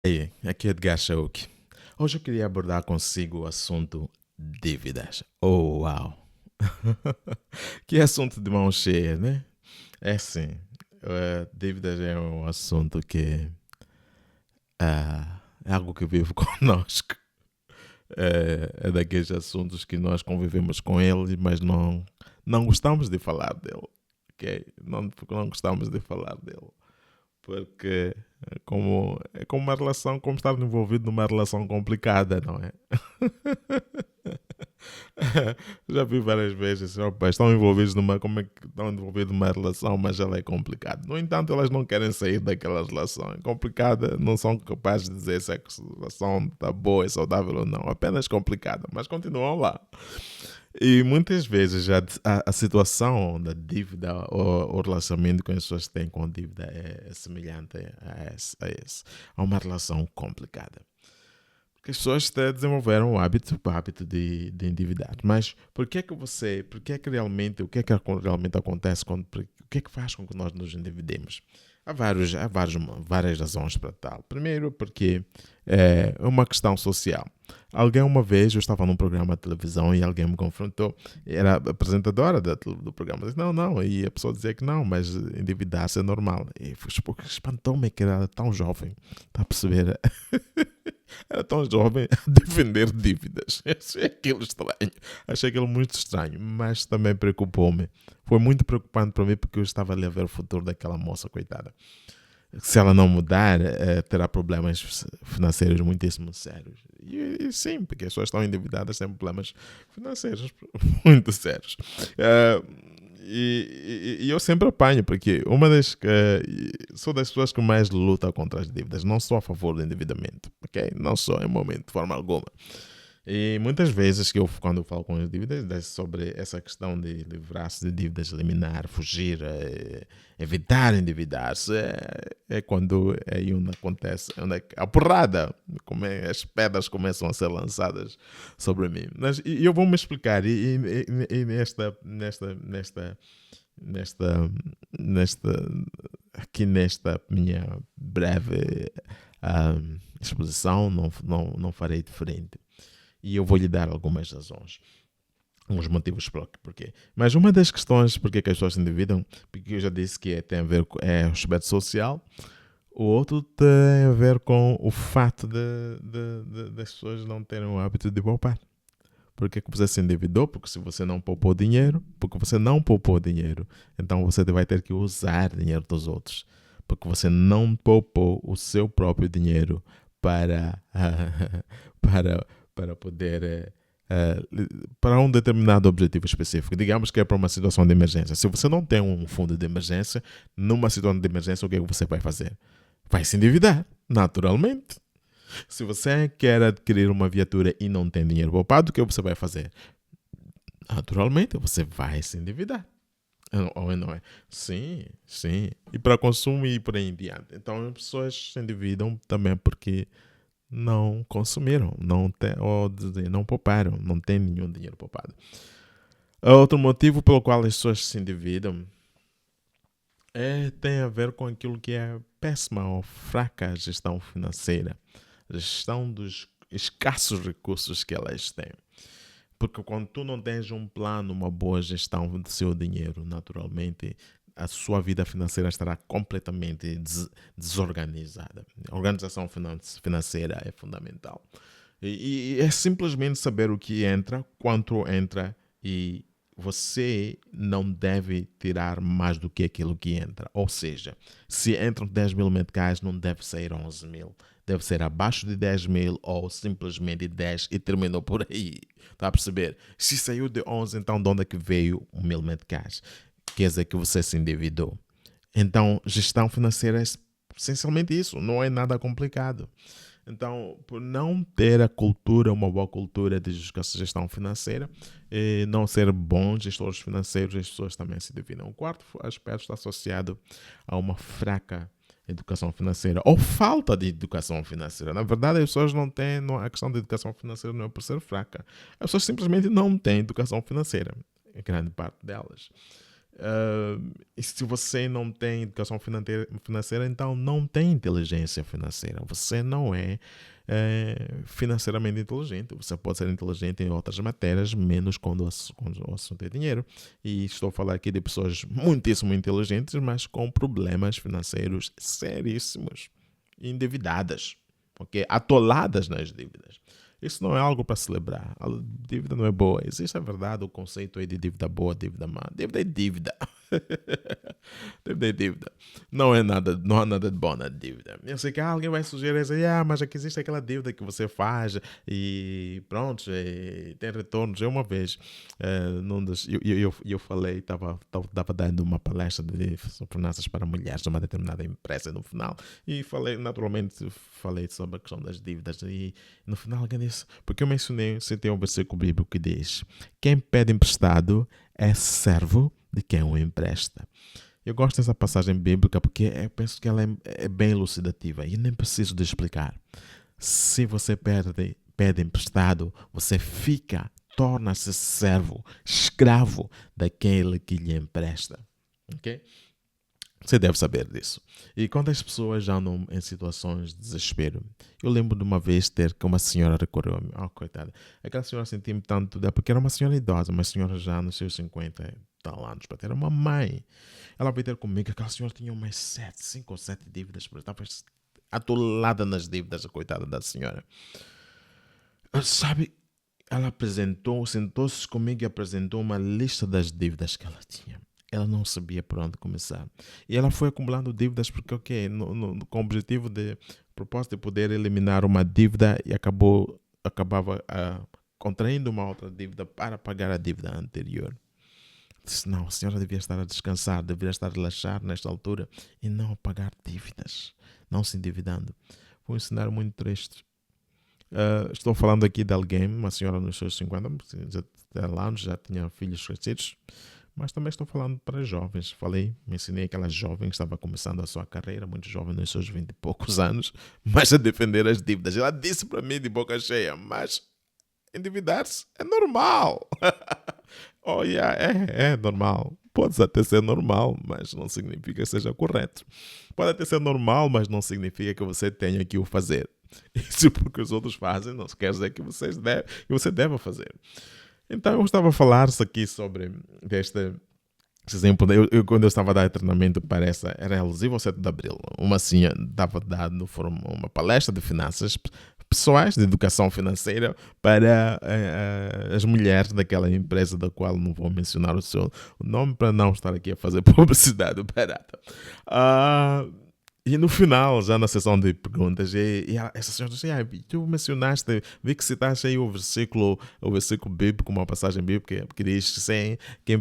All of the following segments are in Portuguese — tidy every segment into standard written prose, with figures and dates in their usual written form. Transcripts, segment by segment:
Ei, aqui é Edgar Shauk. Hoje eu queria abordar consigo o assunto dívidas. Oh, uau! Que assunto de mão cheia, né? É sim, dívidas é um assunto que é algo que vive conosco. É daqueles assuntos que nós convivemos com ele, mas não gostamos de falar dele. Ok? Não gostamos de falar dele. Porque é como uma relação, como estar envolvido numa relação complicada, não é? Já vi várias vezes, opa, estão envolvidos numa, como é que estão envolvidos numa relação, mas ela é complicada. No entanto, elas não querem sair daquela relação. É complicada, não são capazes de dizer se a relação está boa, é saudável ou não. Apenas complicada, mas continuam lá. E muitas vezes a situação da dívida ou o relacionamento que as pessoas têm com dívida é semelhante a uma relação complicada. Porque as pessoas até desenvolveram o hábito de endividar. Mas por que é que realmente, o que é que realmente acontece o que é que faz com que nós nos endividemos? Várias razões para tal. Primeiro, porque é uma questão social. Alguém uma vez, eu estava num programa de televisão e alguém me confrontou, era apresentadora do programa, disse, não, e a pessoa dizia que não, mas endividar-se é normal. E espantou-me que era tão jovem, está a perceber? Era tão jovem a defender dívidas. Achei aquilo estranho. Achei aquilo muito estranho, mas também preocupou-me. Foi muito preocupante para mim porque eu estava ali a ver o futuro daquela moça, coitada. Se ela não mudar, terá problemas financeiros muitíssimo sérios. E sim, porque as pessoas estão endividadas têm problemas financeiros muito sérios. Eh, e eu sempre apanho, porque sou das pessoas que mais luta contra as dívidas. Não sou a favor do endividamento, ok? Não sou em momento, de forma alguma. E muitas vezes quando eu falo com as dívidas, sobre essa questão de livrar-se de dívidas, eliminar, fugir, evitar endividar-se, é quando é aí onde acontece, onde é a porrada, as pedras começam a ser lançadas sobre mim. E eu vou me explicar, e nesta, nesta, aqui nesta minha breve exposição, não farei diferente. E eu vou lhe dar algumas razões, alguns motivos porquê. Mas uma das questões porque que as pessoas se endividam, porque eu já disse que tem a ver com o aspecto social, o outro tem a ver com o fato das pessoas não terem o hábito de poupar. Porque que você se endividou? Porque se você não poupou dinheiro, então você vai ter que usar dinheiro dos outros. Porque você não poupou o seu próprio dinheiro para, para, para poder para um determinado objetivo específico. Digamos que é para uma situação de emergência. Se você não tem um fundo de emergência, numa situação de emergência, o que é que você vai fazer? Vai se endividar, naturalmente. Se você quer adquirir uma viatura e não tem dinheiro poupado, o que você vai fazer? Naturalmente, você vai se endividar. Ou não é? Sim, sim. E para consumo e por aí em diante. Então as pessoas se endividam também porque não consumiram, não pouparam, não têm nenhum dinheiro poupado. Outro motivo pelo qual as pessoas se endividam tem a ver com aquilo que é péssima ou fraca gestão financeira, gestão dos escassos recursos que elas têm. Porque quando tu não tens um plano, uma boa gestão do seu dinheiro, naturalmente a sua vida financeira estará completamente desorganizada. A organização financeira é fundamental. E é simplesmente saber o que entra, quanto entra e você não deve tirar mais do que aquilo que entra. Ou seja, se entram 10 mil meticais, não deve sair 11 mil. Deve ser abaixo de 10 mil ou simplesmente 10 e terminou por aí. Está a perceber? Se saiu de 11, então de onde é que veio 1.000 meticais? Quer dizer que você se endividou. Então, gestão financeira é essencialmente isso. Não é nada complicado. Então, por não ter uma boa cultura de gestão financeira, e não ser bons gestores financeiros, as pessoas também se endividam. O quarto aspecto está associado a uma fraca educação financeira ou falta de educação financeira. Na verdade, as pessoas não têm, a questão da educação financeira não é por ser fraca. As pessoas simplesmente não têm educação financeira, grande parte delas. E se você não tem educação financeira, então não tem inteligência financeira. Você não é financeiramente inteligente. Você pode ser inteligente em outras matérias, menos quando o assunto é dinheiro. E estou a falar aqui de pessoas muitíssimo inteligentes, mas com problemas financeiros seríssimos, endividadas, ok? Atoladas nas dívidas. Isso não é algo para celebrar. A dívida não é boa. Existe, é verdade, o conceito aí de dívida boa, dívida má. Dívida é dívida. Dívida é dívida. Não há nada de bom na dívida. Eu sei que alguém vai sugerir assim, mas aqui existe aquela dívida que você faz e pronto, tem retornos. Eu uma vez, eu falei, estava dando uma palestra de finanças para mulheres numa determinada empresa no final e falei sobre a questão das dívidas e no final alguém disse, porque eu citei um versículo bíblico que diz, quem pede emprestado é servo de quem o empresta. Eu gosto dessa passagem bíblica porque eu penso que ela é bem elucidativa e nem preciso de explicar. Se você pede emprestado, você torna-se servo, escravo daquele que lhe empresta. Ok? Você deve saber disso. E quando as pessoas já andam em situações de desespero, eu lembro de uma vez ter que uma senhora recorreu a mim. Oh, coitada. Aquela senhora sentia-me tanto dela, porque era uma senhora idosa, uma senhora já nos seus 50 e tal anos, era uma mãe. Ela veio ter comigo, aquela senhora tinha umas 5 ou 7 dívidas, estava atolada nas dívidas, a coitada da senhora. Sabe, ela sentou-se comigo e apresentou uma lista das dívidas que ela tinha. Ela não sabia por onde começar. E ela foi acumulando dívidas porque, com o objetivo propósito de poder eliminar uma dívida e acabava contraindo uma outra dívida para pagar a dívida anterior. Disse, não, a senhora devia estar a descansar, devia estar a relaxar nesta altura e não a pagar dívidas, não se endividando. Foi um cenário muito triste. Estou falando aqui de alguém, uma senhora nos seus 50 anos, já tinha filhos crescidos. Mas também estou falando para jovens. Me ensinei aquela jovem que estava começando a sua carreira, muito jovem, nos seus 20 e poucos anos, mas a defender as dívidas. Ela disse para mim de boca cheia, mas endividar-se é normal. É normal. Pode até ser normal, mas não significa que seja correto. Pode até ser normal, mas não significa que você tenha que o fazer. Isso porque os outros fazem, não quer dizer que você deva fazer. Então eu estava a falar aqui sobre este exemplo. Quando eu estava a dar treinamento para era elusivo ao 7 de Abril. Uma senhora estava dando uma palestra de finanças pessoais, de educação financeira para as mulheres daquela empresa da qual não vou mencionar o nome para não estar aqui a fazer publicidade barata. E no final, já na sessão de perguntas, essa senhora disse, tu mencionaste, vi que citaste aí o versículo bíblico, uma passagem bíblica, que diz que quem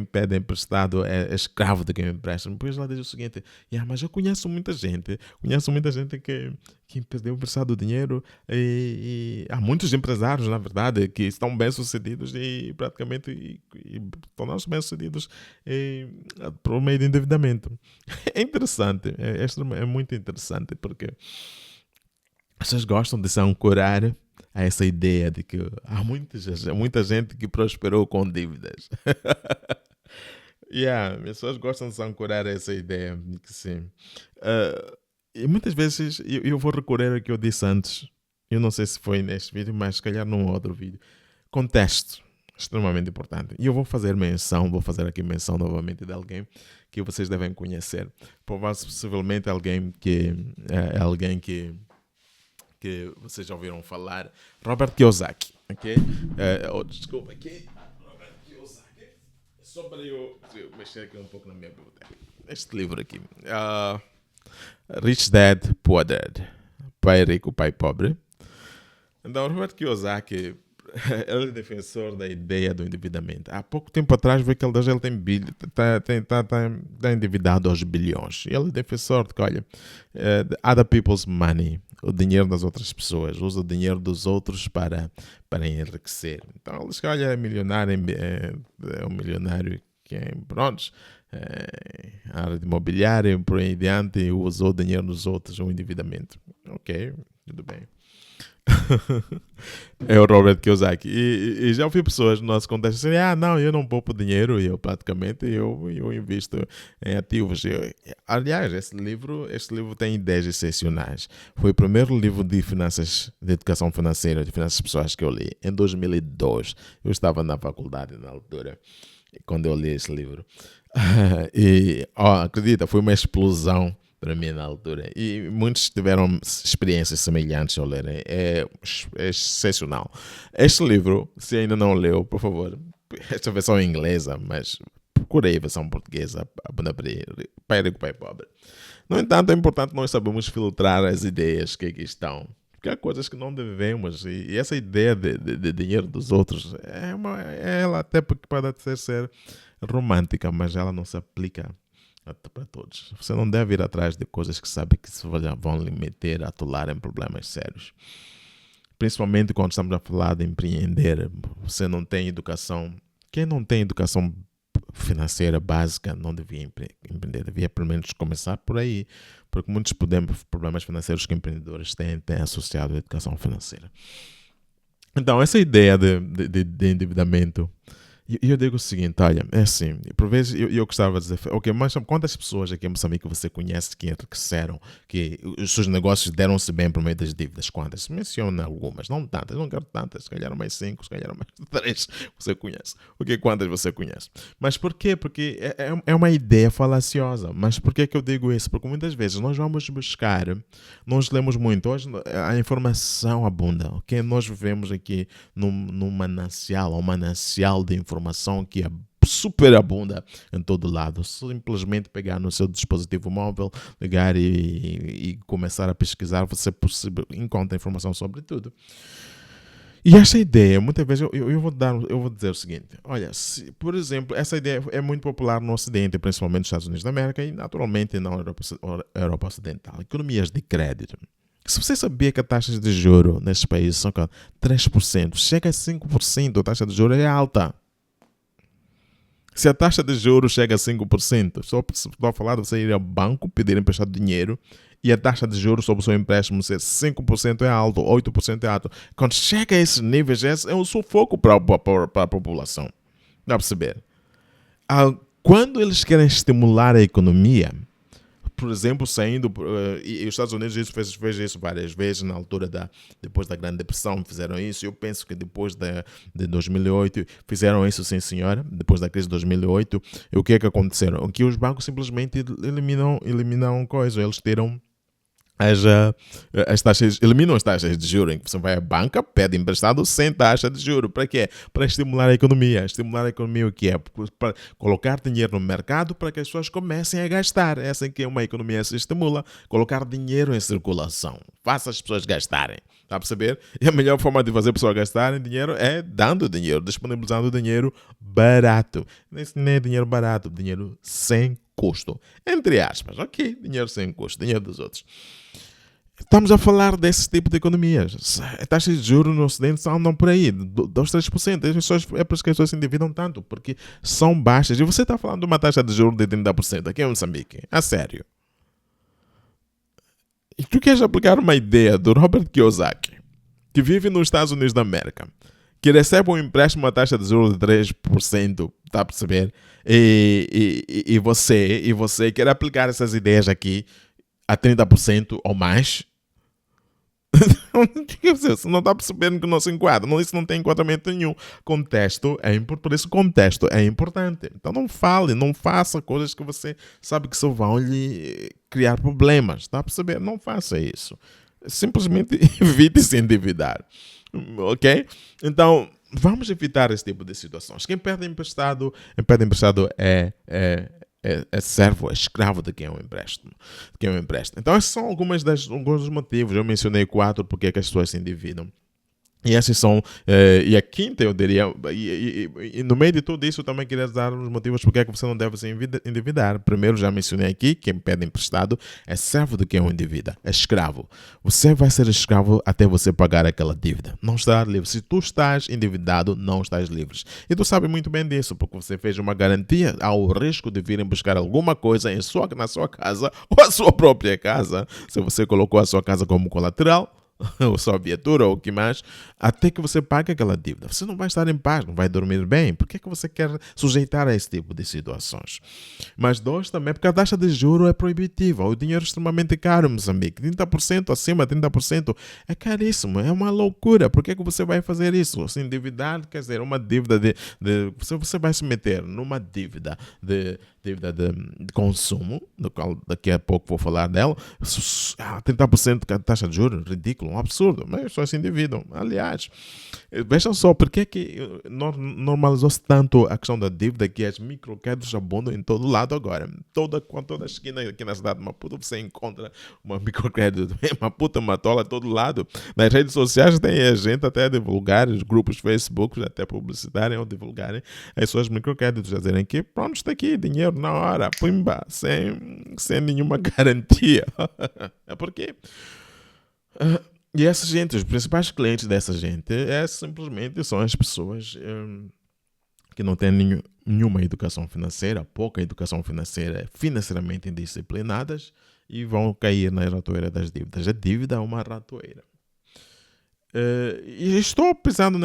pede emprestado é escravo de quem empresta. Depois ela diz o seguinte, mas eu conheço muita gente que perdeu emprestado dinheiro e há muitos empresários, na verdade, que estão bem-sucedidos e praticamente tornaram-se bem-sucedidos por meio de endividamento. É interessante, é muito interessante porque as pessoas gostam de se ancorar a essa ideia de que há muita gente que prosperou com dívidas. As pessoas gostam de se ancorar a essa ideia de que sim. E muitas vezes eu vou recorrer ao que eu disse antes. Eu não sei se foi neste vídeo, mas se calhar num outro vídeo. Contexto. Extremamente importante. E eu vou fazer aqui menção novamente de alguém que vocês devem conhecer. Possivelmente alguém que vocês já ouviram falar. Robert Kiyosaki. Ok? Desculpa aqui. Robert Kiyosaki. Só para eu mexer aqui um pouco na minha biblioteca. Este livro aqui. Rich Dad, Poor Dad. Pai rico, pai pobre. Então, Robert Kiyosaki, ele é defensor da ideia do endividamento. Há pouco tempo atrás, vi que ele está endividado aos bilhões. Ele é defensor de que, olha, other people's money, o dinheiro das outras pessoas, usa o dinheiro dos outros para enriquecer. Então, ele diz que, olha, é um milionário que é, pronto, a área de imobiliária, por aí adiante, usou o dinheiro dos outros, o endividamento. Ok, tudo bem. É o Robert Kiyosaki. E já ouvi pessoas no nosso contexto assim, não, eu não poupo dinheiro, eu invisto em ativos. Aliás, este livro tem ideias excepcionais. Foi o primeiro livro de finanças, de educação financeira, de finanças pessoais que eu li, em 2002. Eu estava na faculdade na altura, quando eu li esse livro. Acredita, foi uma explosão para mim na altura. E muitos tiveram experiências semelhantes ao lerem. É excepcional. Este livro, se ainda não leu, por favor, esta versão é inglesa, mas procurei a versão portuguesa para rico, pai pobre. No entanto, é importante nós sabermos filtrar as ideias que aqui estão. Porque há coisas que não devemos. E essa ideia de dinheiro dos outros, ela até pode ser romântica, mas ela não se aplica para todos. Você não deve ir atrás de coisas que sabe que vão lhe meter, atolar em problemas sérios. Principalmente quando estamos a falar de empreender. Você não tem educação. Quem não tem educação financeira básica não devia empreender. Devia pelo menos começar por aí. Porque muitos problemas financeiros que empreendedores têm associado à educação financeira. Então, essa ideia de endividamento. E eu digo o seguinte, olha, é assim, por vezes eu gostava de dizer, ok, mas quantas pessoas aqui em Moçambique você conhece que enriqueceram, que os seus negócios deram-se bem por meio das dívidas? Quantas? Menciona algumas, não tantas, não quero tantas, se calhar mais 5, se calhar mais 3, você conhece. Ok, quantas você conhece? Mas por quê? Porque é uma ideia falaciosa. Mas por que eu digo isso? Porque muitas vezes nós vamos buscar, nós lemos muito, hoje a informação abunda, ok? Nós vivemos aqui num manancial de informação que é super abunda em todo lado. Simplesmente pegar no seu dispositivo móvel, ligar e começar a pesquisar, você encontra informação sobre tudo. E essa ideia, muitas vezes, eu vou dizer o seguinte, olha, por exemplo, essa ideia é muito popular no Ocidente, principalmente nos Estados Unidos da América e naturalmente na Europa Ocidental. Economias de crédito. Se você sabia que a taxa de juros nesses países são 3%, chega a 5%, a taxa de juros é alta. Se a taxa de juros chega a 5%, só estou a falar de você ir ao banco, pedir emprestado dinheiro, e a taxa de juros sobre o seu empréstimo ser 5% é alto, 8% é alto. Quando chega a esses níveis, é um sufoco para a população. Dá para perceber? Quando eles querem estimular a economia, por exemplo, saindo, e os Estados Unidos fez isso várias vezes, na altura depois da Grande Depressão fizeram isso, eu penso que depois de 2008 fizeram isso, sim senhora, depois da crise de 2008, e o que é que aconteceram? Que os bancos simplesmente eliminam coisa, eles tiram as taxas, eliminam as taxas de juros, em que você vai à banca, pede emprestado sem taxa de juros. Para quê? Para estimular a economia. Estimular a economia o que é? Para colocar dinheiro no mercado para que as pessoas comecem a gastar. É assim que uma economia se estimula. Colocar dinheiro em circulação. Faça as pessoas gastarem. Está a perceber? E a melhor forma de fazer as pessoas gastarem dinheiro é dando dinheiro, disponibilizando dinheiro barato. Nem é dinheiro barato, dinheiro sem custo. Entre aspas, ok? Dinheiro sem custo, dinheiro dos outros. Estamos a falar desse tipo de economias. As taxas de juros no Ocidente andam por aí, 2, 3%. É por isso que as pessoas se endividam tanto, porque são baixas. E você está falando de uma taxa de juros de 30% aqui em Moçambique. A sério. E tu queres aplicar uma ideia do Robert Kiyosaki, que vive nos Estados Unidos da América, que recebe um empréstimo a taxa de juros de 3%, está a perceber? E você quer aplicar essas ideias aqui a 30% ou mais? Você não está percebendo que não se enquadra. Isso não tem enquadramento nenhum. Por isso contexto é importante. Então não faça coisas que você sabe que só vão lhe criar problemas. Está a perceber? Não faça isso. Simplesmente evite se endividar. Ok? Então, vamos evitar esse tipo de situações. Quem pede emprestado é servo, é escravo de quem é um empréstimo. Então, esses são alguns dos motivos. Eu mencionei 4 porque é que as pessoas se endividam. E esses são, e a quinta eu diria, e no meio de tudo isso eu também queria dar os motivos porque é que você não deve se endividar. Primeiro, já mencionei aqui, quem pede emprestado é servo de quem o endivida, é escravo. Você vai ser escravo até você pagar aquela dívida, não estará livre. Se tu estás endividado, não estás livre. E tu sabes muito bem disso, porque você fez uma garantia ao risco de virem buscar alguma coisa na sua casa ou a sua própria casa. Se você colocou a sua casa como colateral, ou sua viatura, ou o que mais, até que você pague aquela dívida. Você não vai estar em paz, não vai dormir bem. Por que é que você quer sujeitar a esse tipo de situações? Mas dois também, porque a taxa de juros é proibitiva. O dinheiro é extremamente caro em Moçambique. 30% acima, 30% é caríssimo. É uma loucura. Por que é que você vai fazer isso? Se endividar, quer dizer, uma dívida você vai se meter numa dívida de consumo, do qual daqui a pouco vou falar dela. 30% de taxa de juros, ridículo, um absurdo. Mas as pessoas se endividam. Aliás, vejam só, por que é que normalizou-se tanto a questão da dívida, que as microcréditos abundam em todo lado agora. Toda esquina aqui na cidade de Maputo você encontra uma microcrédito. Maputo, Matola, todo lado. Nas redes sociais tem a gente até a divulgar, os grupos Facebook até publicitarem ou divulgarem as suas microcréditos, dizerem que pronto, está aqui, dinheiro na hora, pimba, sem nenhuma garantia. É porque... e essa gente, os principais clientes dessa gente simplesmente são as pessoas que não têm nenhuma educação financeira, pouca educação financeira, financeiramente indisciplinadas, e vão cair na ratoeira das dívidas. A dívida é uma ratoeira. E estou pensando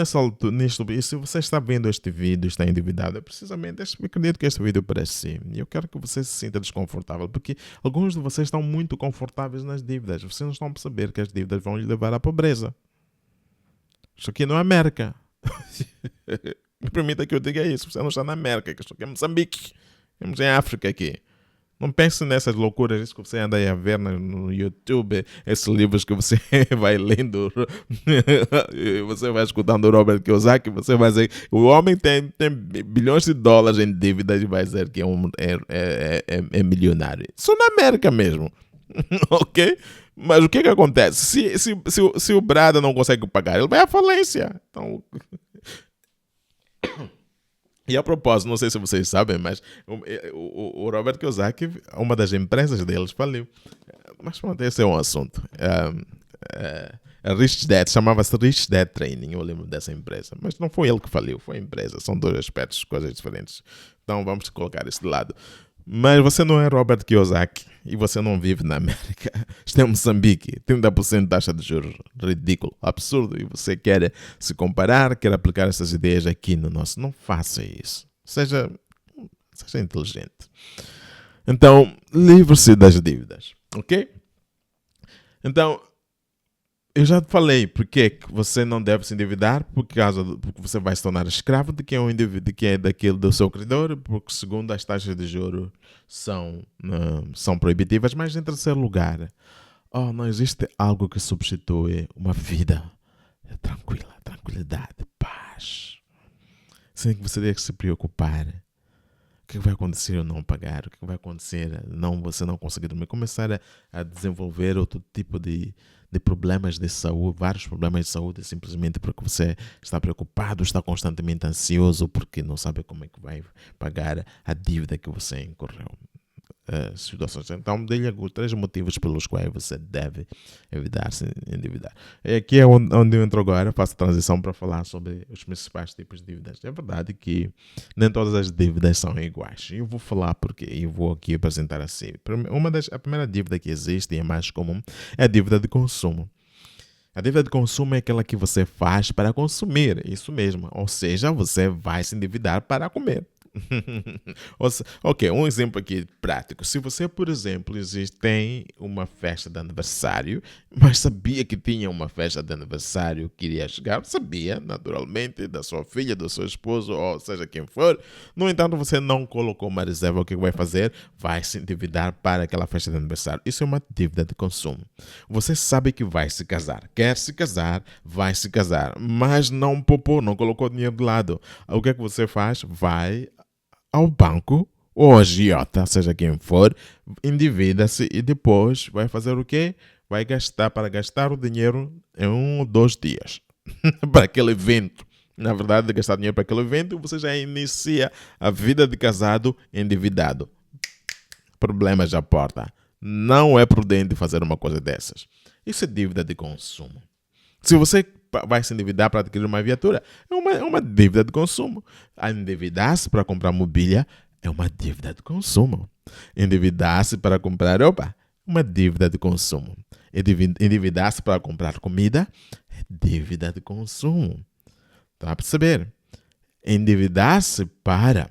nisto, e se você está vendo este vídeo, está endividado, precisamente, eu acredito que este vídeo é para si. E eu quero que você se sinta desconfortável, porque alguns de vocês estão muito confortáveis nas dívidas. Vocês não estão a perceber que as dívidas vão lhe levar à pobreza. Isso aqui não é América. Me permita que eu diga isso. Você não está na América, que isso aqui é Moçambique. Estamos em África aqui. Não pense nessas loucuras, isso que você anda aí a ver no YouTube, esses livros que você vai lendo, você vai escutando o Robert Kiyosaki, você vai dizer, o homem tem bilhões de dólares em dívidas e vai dizer que é milionário. Isso na América mesmo, ok? Mas o que acontece? Se o Brada não consegue pagar, ele vai à falência. Então... E a propósito, não sei se vocês sabem, mas o Robert Kiyosaki, uma das empresas deles faliu. Mas pronto, esse é um assunto. Rich Dad, chamava-se Rich Dad Training, eu lembro dessa empresa. Mas não foi ele que faliu, foi a empresa. São dois aspectos, coisas diferentes. Então vamos colocar isso de lado. Mas você não é Robert Kiyosaki e você não vive na América. Está em Moçambique, 30% de taxa de juros, ridículo, absurdo. E você quer se comparar, quer aplicar essas ideias aqui no nosso. Não faça isso. Seja inteligente. Então, livre-se das dívidas, ok? Então, eu já te falei porque você não deve se endividar, porque você vai se tornar escravo de quem é o indivíduo, de quem é daquele do seu credor, porque segundo as taxas de juros são proibitivas. Mas em terceiro lugar, não existe algo que substitui uma vida tranquilidade, paz, sem que você tenha que se preocupar. O que vai acontecer se eu não pagar? O que vai acontecer se você não conseguir dormir? Começar a desenvolver outro tipo de problemas de saúde, vários problemas de saúde, simplesmente porque você está preocupado, está constantemente ansioso, porque não sabe como é que vai pagar a dívida que você incorreu. Situações. Então, dê-lhe 3 motivos pelos quais você deve evitar se endividar. E aqui é onde eu entro agora, faço a transição para falar sobre os principais tipos de dívidas. É verdade que nem todas as dívidas são iguais. Eu vou falar porque eu vou aqui apresentar assim. A primeira dívida que existe e é mais comum é a dívida de consumo. A dívida de consumo é aquela que você faz para consumir, isso mesmo. Ou seja, você vai se endividar para comer. Ok, um exemplo aqui prático. Se você, por exemplo, tem uma festa de aniversário, mas sabia que tinha uma festa de aniversário que iria chegar, sabia, naturalmente, da sua filha, do seu esposo, ou seja quem for. No entanto, você não colocou uma reserva, o que vai fazer? Vai se endividar para aquela festa de aniversário. Isso é uma dívida de consumo. Você sabe que vai se casar, quer se casar, vai se casar, mas não poupou, não colocou dinheiro de lado. O que é que você faz? Vai ao banco, ou ao agiota, seja quem for, endivida-se e depois vai fazer o quê? Vai gastar o dinheiro em 1 ou 2 dias para aquele evento. Na verdade, de gastar dinheiro para aquele evento, você já inicia a vida de casado endividado. Problemas à porta. Não é prudente fazer uma coisa dessas. Isso é dívida de consumo. Se você vai se endividar para adquirir uma viatura, é uma dívida de consumo. A endividar-se para comprar mobília é uma dívida de consumo. Endividar-se para comprar roupa uma dívida de consumo. Endividar-se para comprar comida é dívida de consumo. Está a perceber? Endividar-se para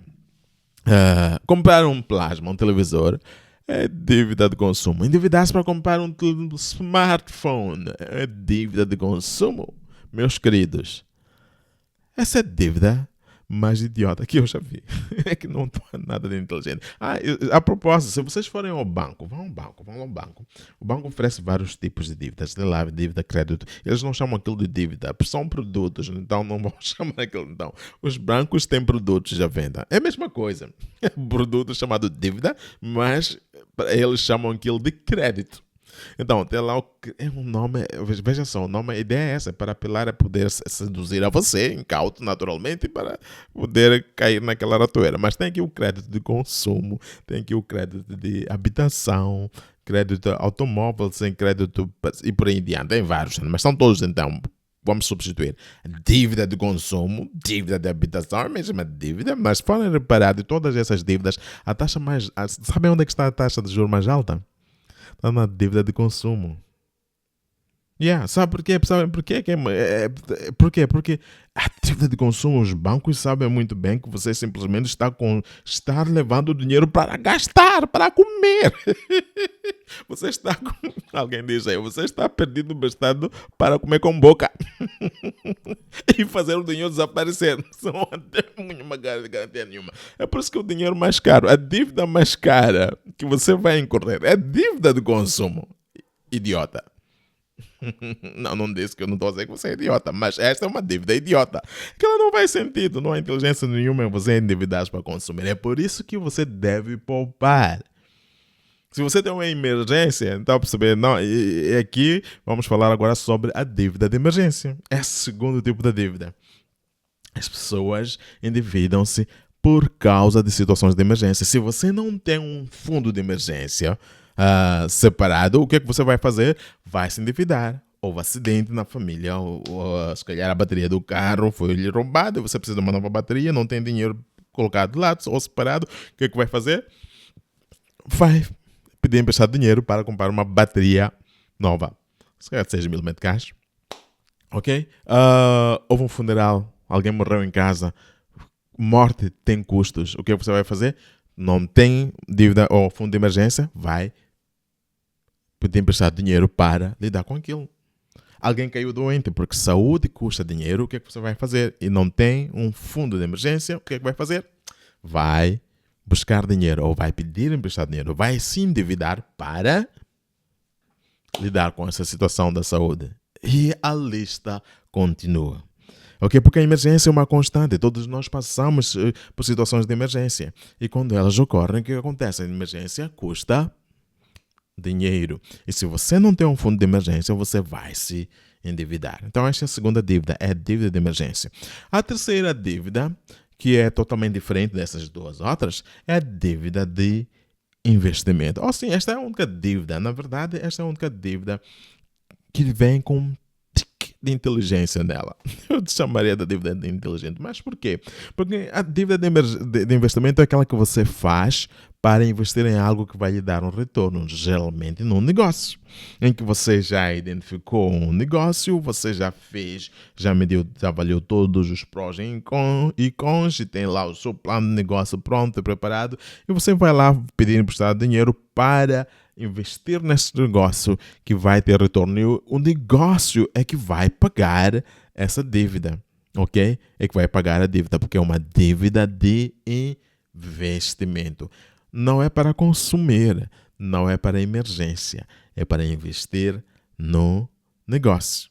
comprar um plasma, um televisor, é dívida de consumo. Endividar-se para comprar um smartphone é dívida de consumo. Meus queridos, essa é dívida mais idiota que eu já vi. É que não é nada de inteligente. A propósito, se vocês forem ao banco, vão ao banco. O banco oferece vários tipos de dívidas, de lá, dívida, crédito. Eles não chamam aquilo de dívida, são produtos, então não vão chamar aquilo. Então, os bancos têm produtos à venda. É a mesma coisa. É um produto chamado dívida, mas eles chamam aquilo de crédito. Então, tem lá é um nome, veja só, o nome, a ideia é essa, para apelar a poder seduzir a você, incauto, naturalmente, para poder cair naquela ratoeira. Mas tem aqui o crédito de consumo, tem aqui o crédito de habitação, crédito automóvel, sem crédito e por aí em diante. Tem vários, mas são todos então. Vamos substituir dívida de consumo, dívida de habitação, a mesma dívida, mas se forem reparar de todas essas dívidas, a taxa mais. Sabem onde é que está a taxa de juros mais alta? Está na dívida de consumo. Sabe por quê? Sabe por quê? Por quê? Porque a dívida de consumo, os bancos sabem muito bem que você simplesmente está levando o dinheiro para gastar, para comer. Você está com... Alguém diz aí, você está perdido bastante para comer com boca. E fazer o dinheiro desaparecer. Não tem nenhuma garantia nenhuma. É por isso que o dinheiro mais caro, a dívida mais cara que você vai incorrer é a dívida de consumo. Idiota. Não disse que eu não estou a dizer que você é idiota, mas esta é uma dívida idiota. Que ela não faz sentido, não há inteligência nenhuma em você endividar para consumir. É por isso que você deve poupar. Se você tem uma emergência, então perceber, não, e aqui vamos falar agora sobre a dívida de emergência. É o segundo tipo de dívida. As pessoas endividam-se por causa de situações de emergência. Se você não tem um fundo de emergência separado, o que é que você vai fazer? Vai se endividar. Houve acidente na família, ou se calhar a bateria do carro foi-lhe roubada, você precisa de uma nova bateria, não tem dinheiro colocado de lado ou separado, o que é que vai fazer? Vai pedir emprestado dinheiro para comprar uma bateria nova. Se calhar de 6 mil meticais. Ok? Houve um funeral, alguém morreu em casa, morte tem custos. O que você vai fazer? Não tem dívida ou fundo de emergência? Vai pedir emprestado dinheiro para lidar com aquilo. Alguém caiu doente porque saúde custa dinheiro. O que é que você vai fazer? E não tem um fundo de emergência. O que é que vai fazer? Vai buscar dinheiro ou vai pedir emprestado dinheiro. Vai se endividar para lidar com essa situação da saúde. E a lista continua. Ok? Porque a emergência é uma constante. Todos nós passamos por situações de emergência. E quando elas ocorrem, o que acontece? A emergência custa dinheiro. E se você não tem um fundo de emergência, você vai se endividar. Então, esta é a segunda dívida, é a dívida de emergência. A terceira dívida, que é totalmente diferente dessas duas outras, é a dívida de investimento. Ou sim, esta é a única dívida. Na verdade, esta é a única dívida que vem com um tique de inteligência nela. Eu te chamaria da dívida de inteligente. Mas por quê? Porque a dívida de investimento é aquela que você faz para investir em algo que vai lhe dar um retorno, geralmente num negócio, em que você já identificou um negócio, você já fez, já mediu, já avaliou todos os prós e cons, e tem lá o seu plano de negócio pronto e preparado, e você vai lá pedir emprestado dinheiro para investir nesse negócio que vai ter retorno. E o negócio é que vai pagar essa dívida, ok? É que vai pagar a dívida, porque é uma dívida de investimento. Não é para consumir, não é para emergência, é para investir no negócio.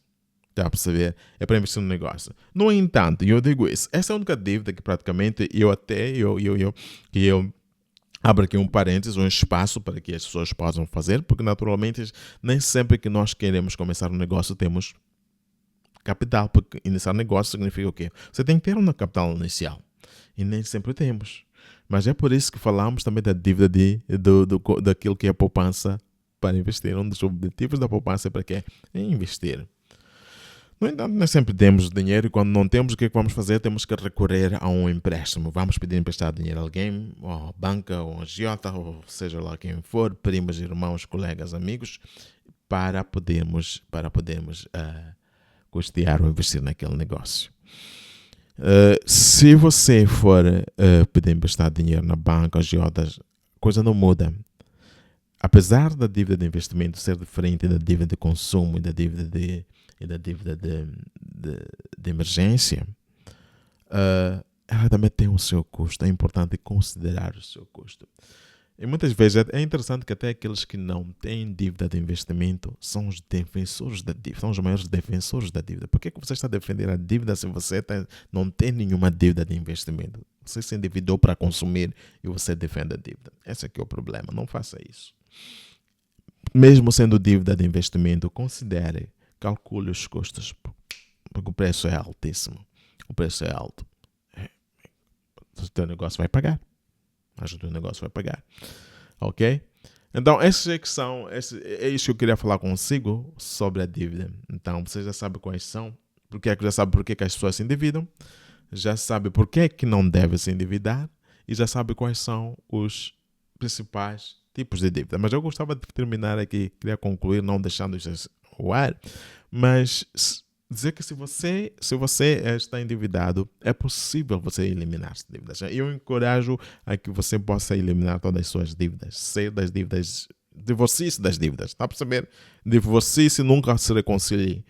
Está a perceber? É para investir no negócio. No entanto, eu digo isso, essa é a única dívida que praticamente eu abro aqui um parênteses, um espaço para que as pessoas possam fazer, porque naturalmente nem sempre que nós queremos começar um negócio temos capital, porque iniciar um negócio significa o quê? Você tem que ter uma capital inicial e nem sempre temos. Mas é por isso que falamos também da dívida daquilo que é a poupança para investir. Um dos objetivos da poupança é para quê? É investir. No entanto, nós sempre temos dinheiro e quando não temos, o que é que vamos fazer? Temos que recorrer a um empréstimo. Vamos pedir emprestado dinheiro a alguém, ou a banca, ou a agiota, ou seja lá quem for, primos, irmãos, colegas, amigos, para podermos custear ou investir naquele negócio. Se você for pedir emprestado dinheiro na banca, agiotas, coisa não muda. Apesar da dívida de investimento ser diferente da dívida de consumo e da dívida de emergência, ela também tem o seu custo. É importante considerar o seu custo. E muitas vezes é interessante que até aqueles que não têm dívida de investimento são os defensores da dívida, são os maiores defensores da dívida. Por que você está defendendo a dívida se você não tem nenhuma dívida de investimento? Você se endividou para consumir e você defende a dívida. Esse aqui é o problema. Não faça isso. Mesmo sendo dívida de investimento, calcule os custos, porque o preço é altíssimo. O preço é alto. O teu negócio vai pagar. Mas o teu negócio vai pagar. Ok? Então, é isso que eu queria falar consigo sobre a dívida. Então, você já sabe quais são. Já sabe por que as pessoas se endividam. Já sabe por que não deve se endividar. E já sabe quais são os principais tipos de dívida. Mas eu gostava de terminar aqui. Queria concluir, não deixando isso ao ar. Mas dizer que se você está endividado, é possível você eliminar as dívidas. Eu encorajo a que você possa eliminar todas as suas dívidas. Sair das dívidas, divorcie-se das dívidas. Está a perceber? Divorcie-se, nunca se reconcilie.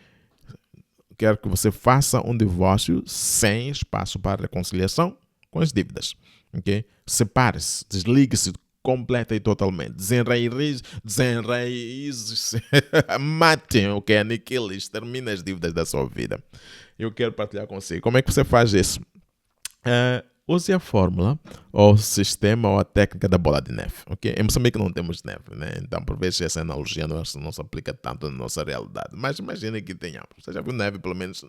Quero que você faça um divórcio sem espaço para reconciliação com as dívidas. Okay? Separe-se, desligue-se completa e totalmente. Desenraize, matem, ok? Aniquile, extermine as dívidas da sua vida. Eu quero partilhar consigo. Como é que você faz isso? Use a fórmula, ou o sistema, ou a técnica da bola de neve. Okay? Em Moçambique não temos neve, né? Então, por vezes, essa analogia não se aplica tanto na nossa realidade. Mas imagine que tenhamos. Você já viu neve, pelo menos,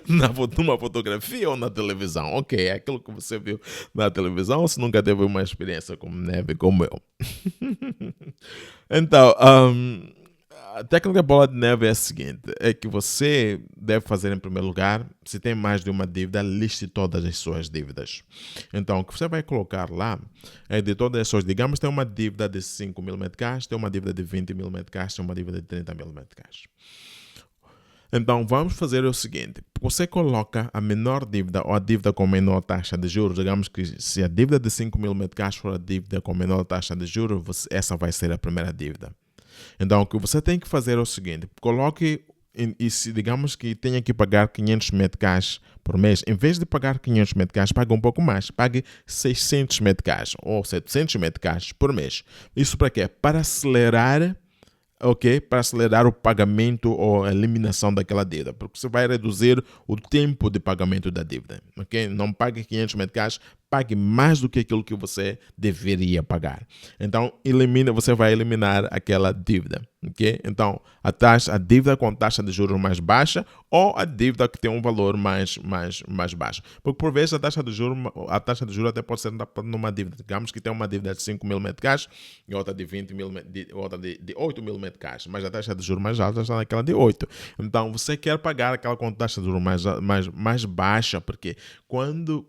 numa fotografia ou na televisão? Ok, é aquilo que você viu na televisão, ou se nunca teve uma experiência com neve como eu. Então, a técnica da bola de neve é a seguinte, é que você deve fazer em primeiro lugar, se tem mais de uma dívida, liste todas as suas dívidas. Então, o que você vai colocar lá é de todas as suas, digamos, tem uma dívida de 5 mil meticais, tem uma dívida de 20 mil meticais, tem uma dívida de 30 mil meticais. Então, vamos fazer o seguinte, você coloca a menor dívida ou a dívida com menor taxa de juros, digamos que se a dívida de 5 mil meticais for a dívida com menor taxa de juros, essa vai ser a primeira dívida. Então, o que você tem que fazer é o seguinte, coloque, e se digamos que tenha que pagar 500 meticais por mês, em vez de pagar 500 meticais, pague um pouco mais, pague 600 meticais ou 700 meticais por mês. Isso para quê? Para acelerar, para acelerar o pagamento ou a eliminação daquela dívida, porque você vai reduzir o tempo de pagamento da dívida. Ok? Não pague 500 meticais, pague mais do que aquilo que você deveria pagar. Então, você vai eliminar aquela dívida. Okay? Então, a dívida com taxa de juros mais baixa ou a dívida que tem um valor mais baixo. Porque, por vezes, a taxa de juros até pode ser numa dívida. Digamos que tem uma dívida de 5 mil meticais e outra de 20 mil, outra de 8 mil meticais. Mas a taxa de juros mais alta está naquela de 8. Então, você quer pagar aquela com taxa de juros mais baixa, porque quando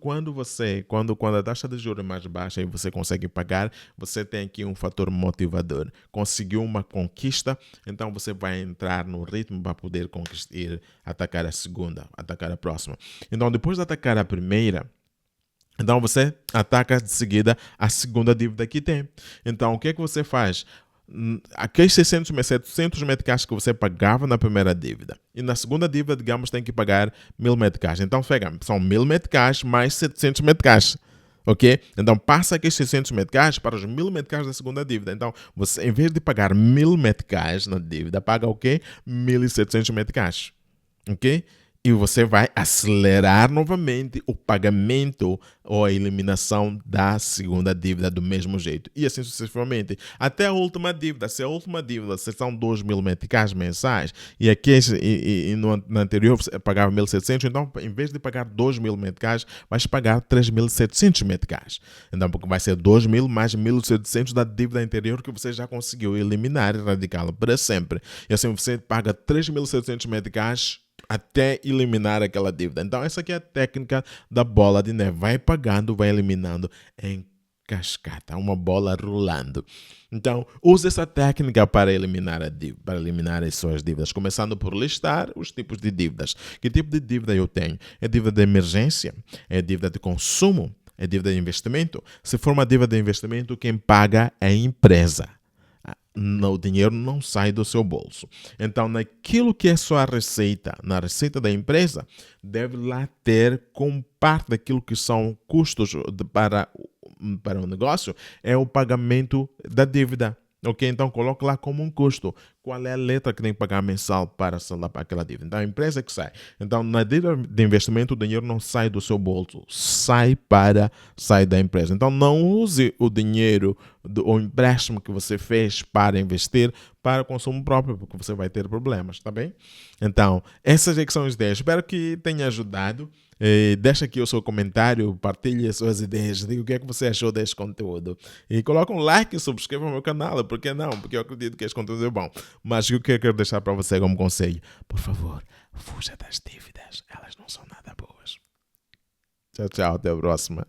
a taxa de juros é mais baixa e você consegue pagar, você tem aqui um fator motivador. Conseguiu uma conquista, então você vai entrar no ritmo para poder atacar a segunda, atacar a próxima. Então, depois de atacar a primeira, então você ataca de seguida a segunda dívida que tem. Então, o que é que você faz? Aqueles 700 meticais que você pagava na primeira dívida e na segunda dívida, digamos, tem que pagar 1000 meticais. Então, são 1000 meticais mais 700 meticais. Ok? Então, passa aqueles 600 meticais para os 1000 meticais da segunda dívida. Então, você, em vez de pagar 1000 meticais na dívida, paga o quê? 1700 meticais. Ok? E você vai acelerar novamente o pagamento ou a eliminação da segunda dívida do mesmo jeito. E assim sucessivamente. Até a última dívida. Se a última dívida são 2.000 meticais mensais e aqui no anterior você pagava 1.700, então em vez de pagar 2.000 meticais, vais pagar 3.700 meticais. Então porque vai ser 2.000 mais 1.700 da dívida anterior que você já conseguiu eliminar e erradicá-la para sempre. E assim você paga 3.700 meticais até eliminar aquela dívida. Então, essa aqui é a técnica da bola de neve. Vai pagando, vai eliminando em cascata, uma bola rolando. Então, use essa técnica para eliminar para eliminar as suas dívidas, começando por listar os tipos de dívidas. Que tipo de dívida eu tenho? É dívida de emergência? É dívida de consumo? É dívida de investimento? Se for uma dívida de investimento, quem paga é a empresa. O dinheiro não sai do seu bolso. Então, naquilo que é sua receita, na receita da empresa, deve lá ter como parte daquilo que são custos para o negócio, é o pagamento da dívida. Ok? Então, coloque lá como um custo. Qual é a letra que tem que pagar mensal para saldar aquela dívida? Então, a empresa que sai. Então, na dívida de investimento, o dinheiro não sai do seu bolso, sai da empresa. Então, não use o dinheiro ou empréstimo que você fez para investir para consumo próprio, porque você vai ter problemas, tá bem? Então, essas é que são as ideias. Espero que tenha ajudado. Deixa aqui o seu comentário, partilhe as suas ideias, diga o que é que você achou deste conteúdo. E coloca um like e subscreva o meu canal, por que não? Porque eu acredito que este conteúdo é bom. Mas o que eu quero deixar para você como conselho? Por favor, fuja das dívidas, elas não são nada boas. Tchau, tchau, até a próxima.